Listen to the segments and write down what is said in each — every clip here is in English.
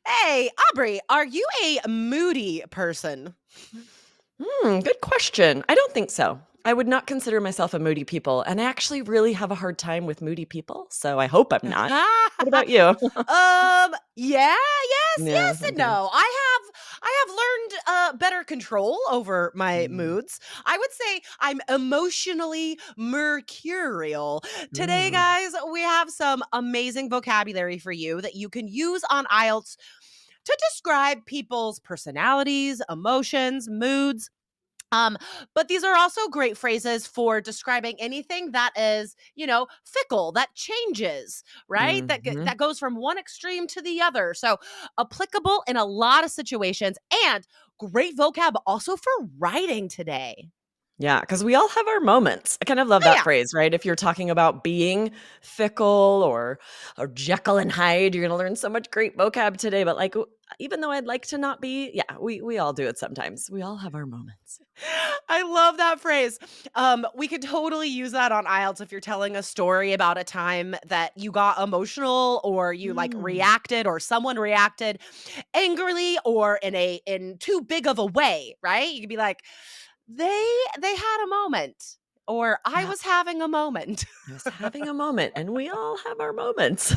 Hey, Aubrey, are you a moody person? Good question. I don't think so. I would not consider myself a moody people, and I actually really have a hard time with moody people, so I hope I'm not. What about you? Yeah, Yeah, yes and okay. no. I have learned better control over my Mm, moods. I would say I'm emotionally mercurial. Today, mm. guys, we have some amazing vocabulary for you that you can use on IELTS to describe people's personalities, emotions, moods. Um, but these are also great phrases for describing anything that is, fickle, that changes, right? Mhm. That goes from one extreme to the other. So applicable in a lot of situations and great vocab also for writing today. Yeah, because we all have our moments. I kind of love Oh that yeah. phrase, right? If you're talking about being fickle or Jekyll and Hyde, you're gonna learn so much great vocab today, but, even though I'd like to not be, yeah, we all do it sometimes. We all have our moments. I love that phrase. We could totally use that on IELTS if you're telling a story about a time that you got emotional or you like Mm. reacted or someone reacted angrily or in too big of a way, right? You could be like, they had a moment or I Yeah, was having a moment. I was having a moment, and we all have our moments.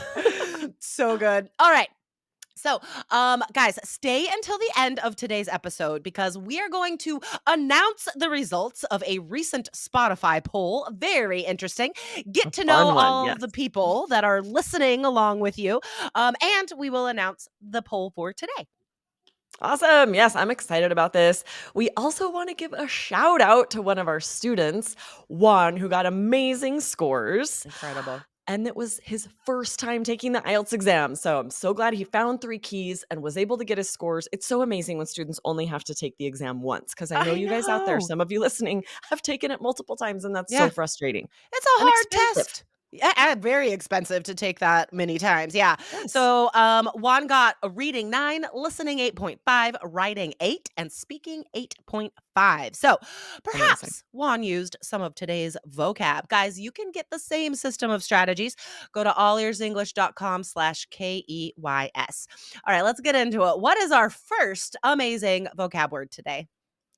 So good. All right. So, guys, stay until the end of today's episode because we are going to announce the results of a recent Spotify poll. Very interesting. A Get to know fun one, all the yes. people that are listening along with you. And we will announce the poll for today. Awesome. Yes, I'm excited about this. We also want to give a shout out to one of our students, Juan, who got amazing scores. Incredible. And it was his first time taking the IELTS exam. So I'm so glad he found three keys and was able to get his scores. It's so amazing when students only have to take the exam once, because I know I you guys out there, know. some of you listening, have taken it multiple times, and that's so Yeah. frustrating It's a and hard expensive. test. Yeah, and very expensive to take that many times. Yeah. Yes. So, Juan got a reading 9, listening 8.5, writing 8, and speaking 8.5. So, Amazing. perhaps Juan used some of today's vocab. Guys, you can get the same system of strategies. Go to allearsenglish.com/KEYS. All right, let's get into it. What is our first amazing vocab word today?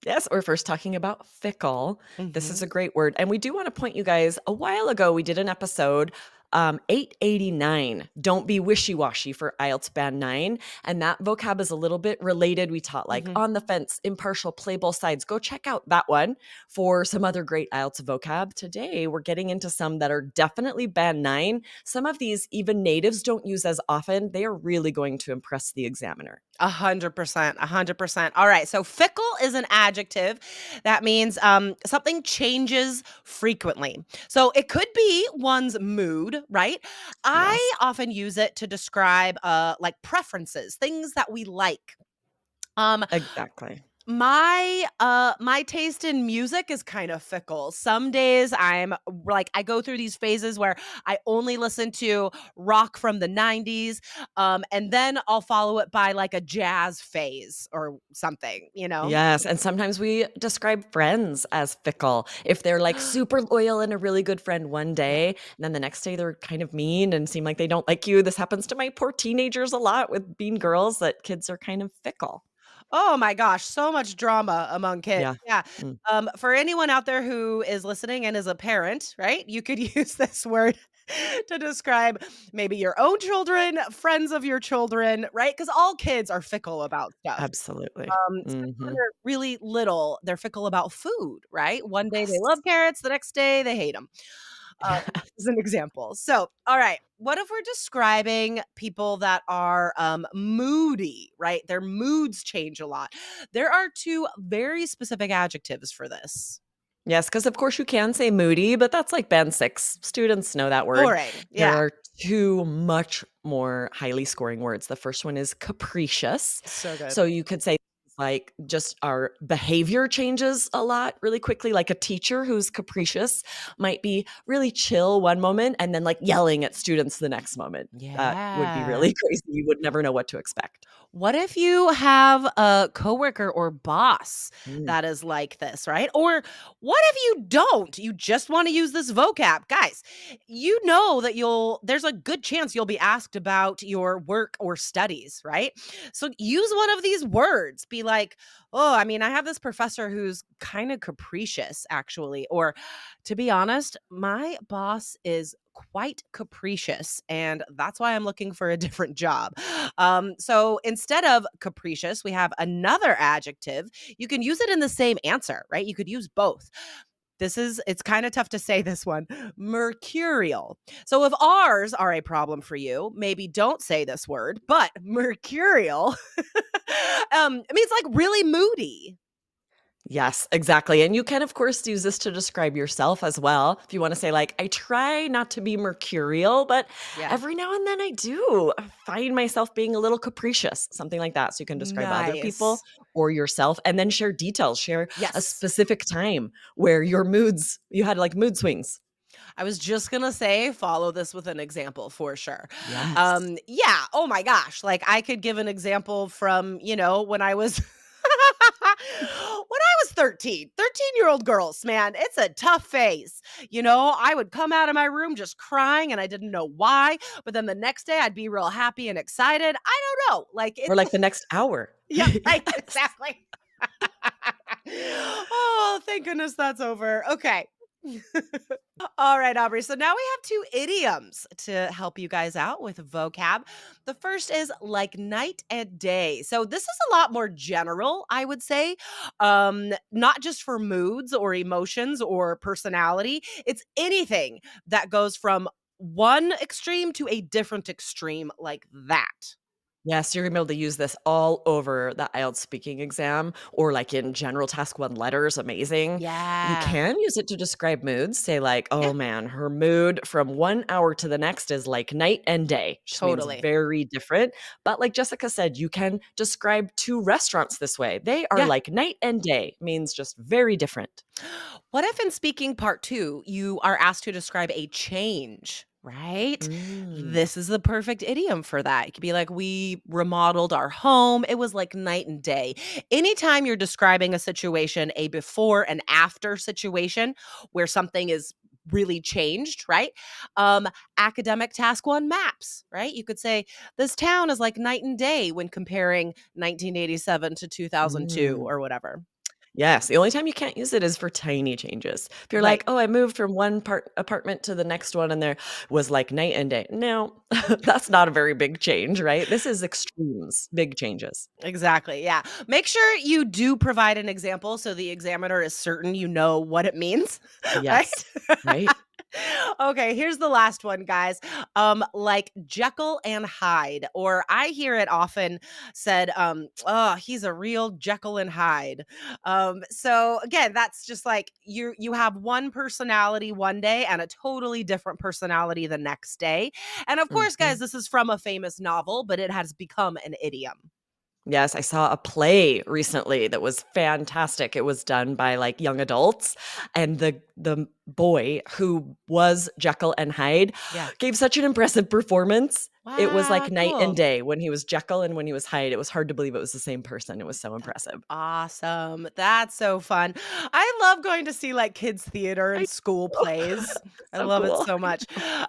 Yes, we're first talking about fickle. This is Mhm. a great word. And we do want to point you guys, a while ago, we did an episode, 889, Don't Be Wishy Washy for IELTS Band 9. And that vocab is a little bit related. We taught like Mhm. on the fence, impartial, play both sides. Go check out that one for some other great IELTS vocab. Today, we're getting into some that are definitely Band 9. Some of these, even natives don't use as often. They are really going to impress the examiner. 100%, 100%. All right, so fickle is an adjective. That means something changes frequently. So it could be one's mood, right? I Yes, often use it to describe like preferences, things that we like. Um exactly. my taste in music is kind of fickle. Some days I'm like I go through these phases where I only listen to rock from the 90s, and then I'll follow it by like a jazz phase or something, you know? Yes, and sometimes we describe friends as fickle. If they're like super loyal and a really good friend one Yeah. day, and then the next day they're kind of mean and seem like they don't like you. This happens to my poor teenagers a lot with being girls, that kids are kind of fickle. Oh my gosh, so much drama among kids. Yeah. Yeah. Mm. For anyone out there who is listening and is a parent, right? You could use this word to describe maybe your own children, friends of your children, right? Because all kids are fickle about stuff. Absolutely. Especially when Mhm. they're really little, they're fickle about food, right? One day they love Yes. carrots, the next day they hate them. As an example. So, all right, what if we're describing people that are moody, right? Their moods change a lot. There are two very specific adjectives for this. Yes, because of course you can say moody, but that's like band 6. Students know that word. Boring. There Yeah. are 2 much more highly scoring words. The first one is capricious. So good. So you could say things like just our behavior changes a lot really quickly, like a teacher who's capricious might be really chill one moment and then, like, yelling at students the next moment. That would be Yeah. really crazy. You would never know what to expect. What if you have a coworker or boss Mm. that is like this, right? Or what if you don't? You just want to use this vocab. Guys, you know that there's a good chance you'll be asked about your work or studies, right? So use one of these words. Be like, "Oh, I mean, I have this professor who's kind of capricious actually." Or to be honest, my boss is quite capricious and that's why I'm looking for a different job. So instead of capricious, we have another adjective. You can use it in the same answer, right? You could use both. It's kind of tough to say this one, mercurial. So if R's are a problem for you, maybe don't say this word, but mercurial it means like really moody. Yes, exactly. And you can, of course, use this to describe yourself as well. If you want to say, like, I try not to be mercurial, but Yeah. every now and then I do find myself being a little capricious, something like that. So you can describe other people Nice. or yourself and then share details, share a Yes. specific time where you had like mood swings. I was just gonna say, follow this with an example for sure. Yes. Yeah. Oh my gosh. Like I could give an example from, when I was when I was 13, 13-year-old girls, man, it's a tough phase. I would come out of my room just crying and I didn't know why, but then the next day I'd be real happy and excited. I don't know. Like Or it's like the next hour. yeah, right, Yes. exactly. Oh, thank goodness that's over. Okay. All right, Aubrey. So now we have two idioms to help you guys out with vocab. The first is like night and day. So this is a lot more general, I would say. Not just for moods or emotions or personality. It's anything that goes from one extreme to a different extreme like that. Yes, you're gonna be able to use this all over the IELTS speaking exam or like in general task 1 letters, amazing. You Yeah. can use it to describe moods, say like, Yeah, "Oh man, her mood from 1 hour to the next is like night and day." Just means totally. very different. But like Jessica said, you can describe 2 restaurants this way. They are Yeah. like night and day, means just very different. What if in speaking part two, you are asked to describe a change, right? Mm, This is the perfect idiom for that. It could be like, we remodeled our home. It was like night and day. Anytime you're describing a situation, a before and after situation where something is really changed, right? Um, Academic task one maps, right? You could say, this town is like night and day when comparing 1987 to 2002 mm. or whatever. Yes, the only time you can't use it is for tiny changes. If you're like, Right. "Oh, I moved from one apartment to the next one and there was like night and day." No, that's not a very big change, right? This is extremes, big changes. Exactly, yeah. Make sure you do provide an example so the examiner is certain you know what it means, Yes, right? right? Okay, here's the last one, guys. Like Jekyll and Hyde, or I hear it often said, "Oh, he's a real Jekyll and Hyde." So again, that's just like you have one personality one day and a totally different personality the next day. And of course, guys, Mhm. this is from a famous novel, but it has become an idiom. Yes, I saw a play recently that was fantastic. It was done by, like, young adults, and the boy who was Jekyll and Hyde Yeah. gave such an impressive performance. It was like Wow, night and cool. day when he was Jekyll and when he was Hyde. It was hard to believe it was the same person. It was so That's impressive. awesome. That's so fun. I love going to see like kids theater I and school know. plays. I So love it cool. so I much. know.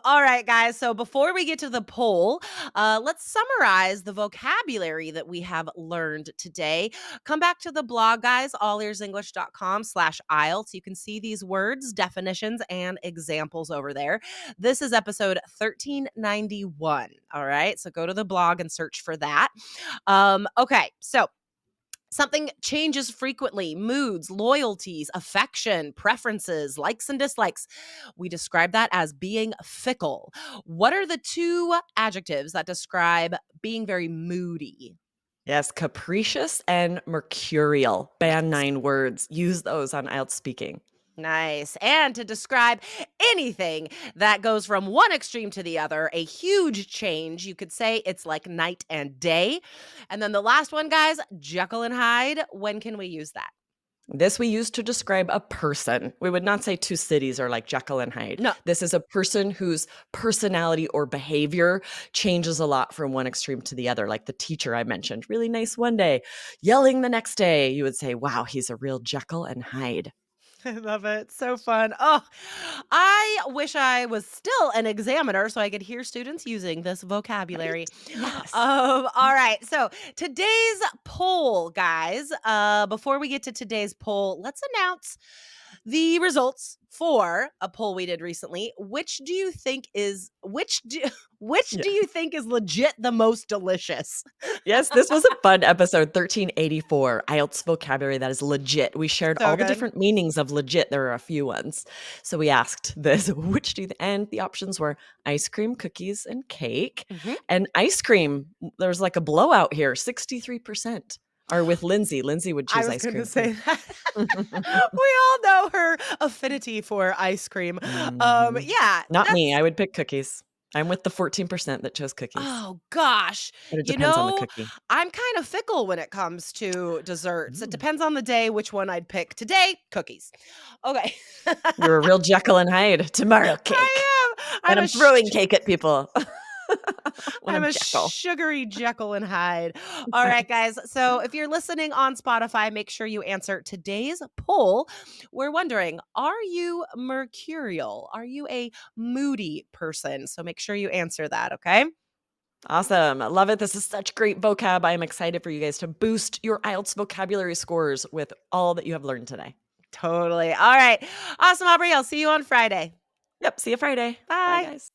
All right, guys. So before we get to the poll, let's summarize the vocabulary that we have learned today. Come back to the blog, guys, allearsenglish.com/IELTS. You can see these words, definitions, and examples over there. This is episode 1391. All right. So go to the blog and search for that. Okay. So something changes frequently, moods, loyalties, affection, preferences, likes and dislikes. We describe that as being fickle. What are the two adjectives that describe being very moody? Yes, capricious and mercurial. Band Nice. 9 words. Use those on IELTS speaking. Nice. And to describe anything that goes from one extreme to the other, a huge change, you could say it's like night and day. And then the last one, guys, Jekyll and Hyde. When can we use that? This we use to describe a person. We would not say two cities are like Jekyll and Hyde. No. This is a person whose personality or behavior changes a lot from one extreme to the other. Like the teacher I mentioned, really nice one day, yelling the next day. You would say, wow, he's a real Jekyll and Hyde. I love it. So fun. Oh, I wish I was still an examiner so I could hear students using this vocabulary. Right? Yes. All right. So today's poll, guys. Before we get to today's poll, let's announce the results for a poll we did recently. Which do you think is which Yeah. do you think is legit the most delicious? Yes, this was a fun episode, 1384, IELTS vocabulary that is legit. We shared So all the good. different meanings of legit. There are a few ones. So we asked this, which do you, and the options were ice cream, cookies, and cake. Mhm. And ice cream, there's like a blowout here, 63% are with Lindsay. Lindsay would I choose was ice going to cream too. say that. We all know her affinity for ice cream. Mhm. Yeah, Not me, that's I would pick cookies. I'm with the 14% that chose cookies, oh gosh. but it You depends on the know, cookie. I'm kind of fickle when it comes to desserts. It Mm. depends on the day which one I'd pick. Today, cookies. Okay. You're a real Jekyll and Hyde. Tomorrow, cake. I am. And I'm throwing cake at people when I'm I'm a Jekyll. sugary Jekyll and Hyde. All right, guys. So if you're listening on Spotify, make sure you answer today's poll. We're wondering, are you mercurial? Are you a moody person? So make sure you answer that, okay? Awesome. Love it. This is such great vocab. I am excited for you guys to boost your IELTS vocabulary scores with all that you have learned today. Totally. All right. Awesome, Aubrey. I'll see you on Friday. Yep. See you Friday. Bye, Bye. guys.